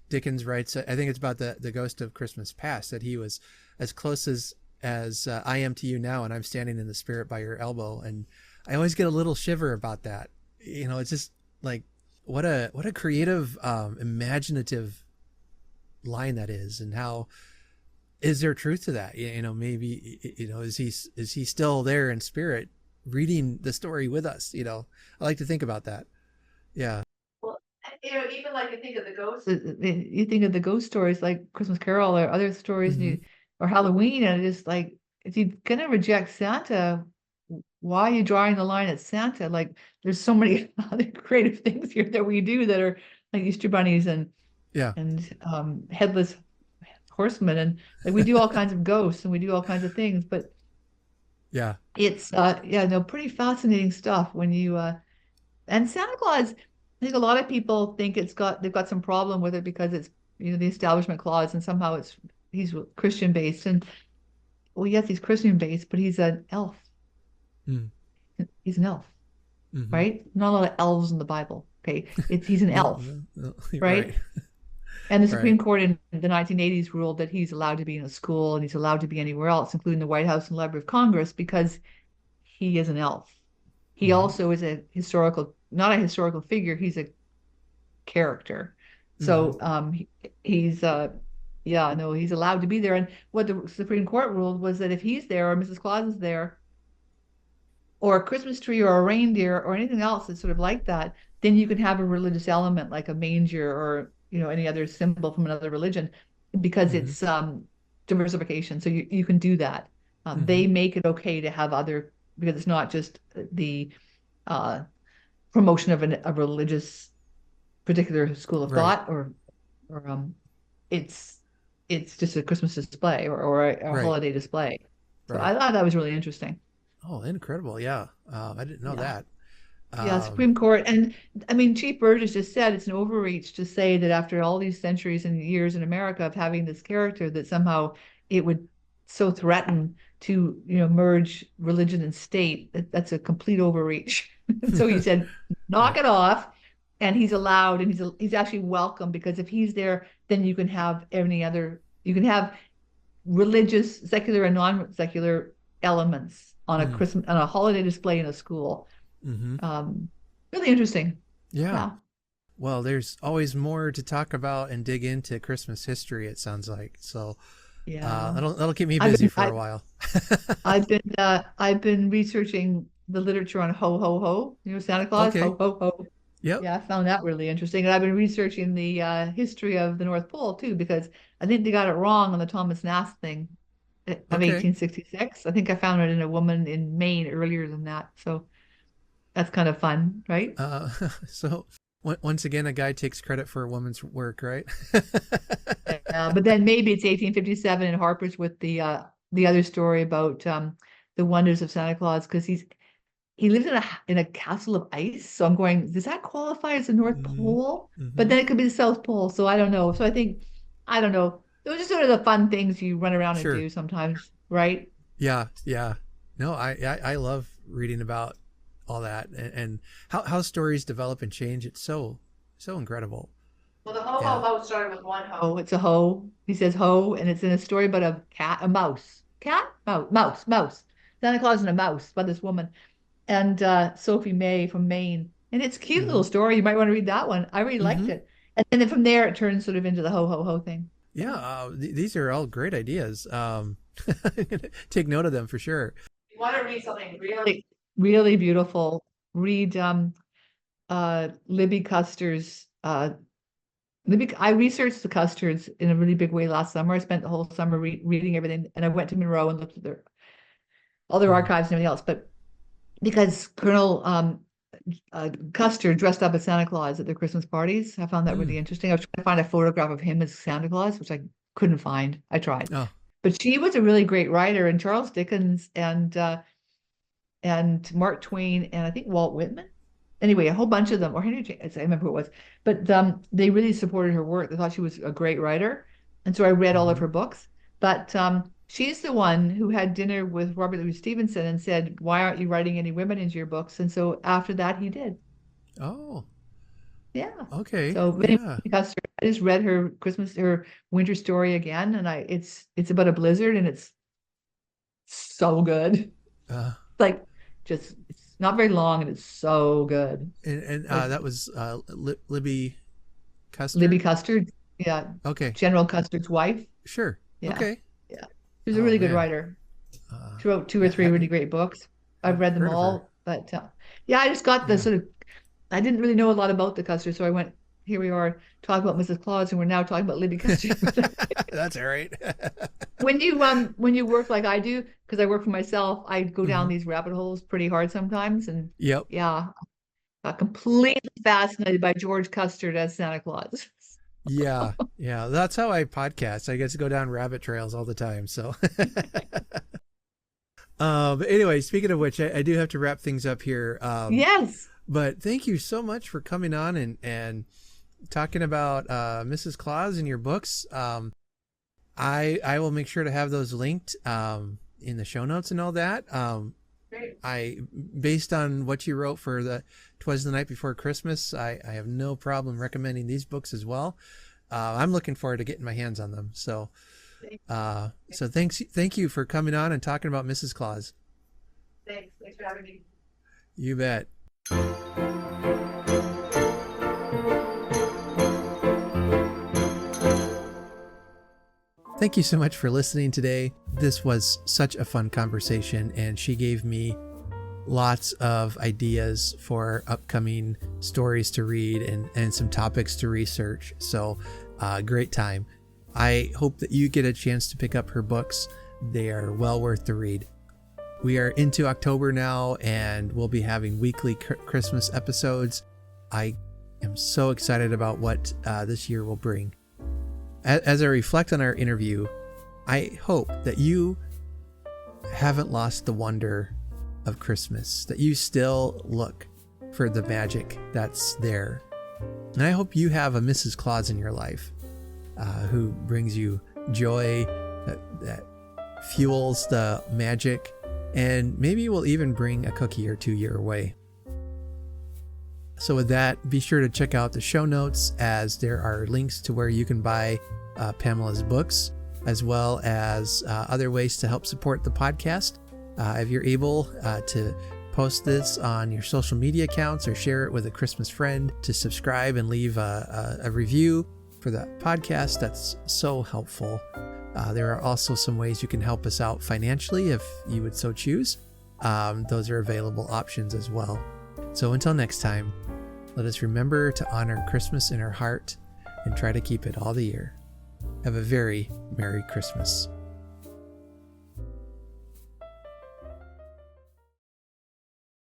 Dickens writes, I think it's about the ghost of Christmas past, that he was as close as I am to you now, and I'm standing in the spirit by your elbow. And I always get a little shiver about that. It's just like what a creative, imaginative line that is, and how is there truth to that? Maybe is he still there in spirit, reading the story with us? I like to think about that. Yeah. Well, even like you think of the ghosts, you think of the ghost stories like Christmas Carol or other stories, Mm-hmm. or Halloween, and it's like, if you're gonna reject Santa, why are you drawing the line at Santa? Like, there's so many other creative things here that we do that are like Easter bunnies Yeah. and headless horsemen, and like we do all kinds of ghosts and we do all kinds of things, but Yeah. it's yeah, no, pretty fascinating stuff when you and Santa Claus, I think a lot of people think they've got some problem with it because it's, the establishment clause, and somehow he's Christian based. And well, yes, he's Christian based, but he's an elf. Mm-hmm. He's an elf, Mm-hmm. right? Not a lot of elves in the Bible. Okay. He's an No, elf, no, no, right. right? And the Right. Supreme Court in the 1980s ruled that he's allowed to be in a school and he's allowed to be anywhere else, including the White House and Library of Congress, because he is an elf. He Mm-hmm. also is not a historical figure, he's a character. Mm-hmm. So he's yeah, no, he's allowed to be there. And what the Supreme Court ruled was that if he's there, or Mrs. Claus is there, or a Christmas tree or a reindeer or anything else that's sort of like that, then you can have a religious element like a manger or any other symbol from another religion, because Mm-hmm. it's diversification. So you can do that. Mm-hmm. They make it okay to have other, because it's not just the uh, promotion of a religious particular school of Right. thought, or it's it's just a Christmas display, or a Right. holiday display. So Right. I thought that was really interesting. Oh, incredible. Yeah. I didn't know Yeah. that. Yeah, Um, Supreme Court. And I mean, Chief Burgess just said it's an overreach to say that after all these centuries and years in America of having this character, that somehow it would so threaten to, merge religion and state. That's a complete overreach. And so he said, knock right. it off. And he's allowed, and he's actually welcome, because if he's there, then you can have religious, secular and non-secular elements on a Mm. Christmas, on a holiday display in a school. Mm-hmm. um, Really interesting. Yeah. Yeah. Well, there's always more to talk about and dig into Christmas history, it sounds like. So Yeah. that'll keep me I've busy been for a while. I've been researching the literature on ho ho ho, Santa Claus, Okay. ho ho ho. Yep. Yeah, I found that really interesting. And I've been researching the history of the North Pole too, because I think they got it wrong on the Thomas Nast thing of Okay. 1866. I think I found it in a woman in Maine earlier than that. So that's kind of fun, right? Uh, so once again, a guy takes credit for a woman's work, right? But then maybe it's 1857 and Harper's with the other story about the wonders of Santa Claus, because he lives in a castle of ice. So I'm going, does that qualify as the North Mm-hmm. Pole? But Mm-hmm. then it could be the South Pole. So I don't know. So I don't know. Those are sort of the fun things you run around and Sure. do sometimes, right? Yeah. Yeah. No, I love reading about all that, and how stories develop and change. It's so incredible. Well, the ho ho Yeah. ho started with one ho. It's a ho. He says ho, and it's in a story about a mouse. Cat? Mouse. Santa Claus and a mouse by this woman. And Sophie May from Maine. And it's a cute Mm-hmm. little story. You might want to read that one. I really Mm-hmm. liked it. And then from there, it turns sort of into the ho ho ho thing. Yeah. These are all great ideas. Take note of them for sure. You want to read something really, really beautiful, read Libby Custer's I researched the Custards in a really big way last summer. I spent the whole summer reading everything, and I went to Monroe and looked at all their Mm-hmm. archives and everything else. But because Colonel Custer dressed up as Santa Claus at their Christmas parties, I found that Mm. really interesting. I was trying to find a photograph of him as Santa Claus, which I couldn't find. I tried, Oh. but she was a really great writer, and Charles Dickens and Mark Twain, and I think Walt Whitman. Anyway, a whole bunch of them, or Henry James, I remember who it was, but they really supported her work. They thought she was a great writer. And so I read all of Mm-hmm. her books. But she's the one who had dinner with Robert Louis Stevenson and said, why aren't you writing any women into your books? And so after that, he did. Oh. Yeah. Okay. So Yeah. because I just read her winter story again, and it's about a blizzard, and it's so good. Uh, Like just it's not very long, and it's so good. and Like that was Libby Libby Custard. Custard, yeah, Okay. General Custard's wife. Sure. Yeah, Okay. yeah. She's a Oh really good man. writer. Uh, She wrote two or yeah. three really great books. I've Haven't read them heard of her. all, but yeah, I just got the Yeah. sort of I didn't really know a lot about the Custard, so I went. Here we are talking about Mrs. Claus, and we're now talking about Libby Custard. That's all right. When you work like I do, because I work for myself, I go down Hmm. these rabbit holes pretty hard sometimes, and Yep. yeah, got completely fascinated by George Custard as Santa Claus. Yeah. Yeah. That's how I podcast. I get to go down rabbit trails all the time. So, but anyway, speaking of which, I do have to wrap things up here. Yes. But thank you so much for coming on and talking about Mrs. Claus and your books. I will make sure to have those linked in the show notes and all that. Great. I based on what you wrote for the 'Twas the Night Before Christmas, I have no problem recommending these books as well. I'm looking forward to getting my hands on them. So thank you for coming on and talking about Mrs. Claus. Thanks. Thanks for having me. You bet. Thank you so much for listening today. This was such a fun conversation, and she gave me lots of ideas for upcoming stories to read and some topics to research. So, great time. I hope that you get a chance to pick up her books. They are well worth the read. We are into October now, and we'll be having weekly Christmas episodes. I am so excited about what this year will bring. As I reflect on our interview, I hope that you haven't lost the wonder of Christmas, that you still look for the magic that's there. And I hope you have a Mrs. Claus in your life who brings you joy, that fuels the magic, and maybe will even bring a cookie or two your way. So with that, be sure to check out the show notes, as there are links to where you can buy Pamela's books, as well as other ways to help support the podcast. If you're able to post this on your social media accounts or share it with a Christmas friend, to subscribe and leave a review for the podcast, that's so helpful. There are also some ways you can help us out financially if you would so choose. Those are available options as well. So until next time, let us remember to honor Christmas in our heart and try to keep it all the year. Have a very Merry Christmas.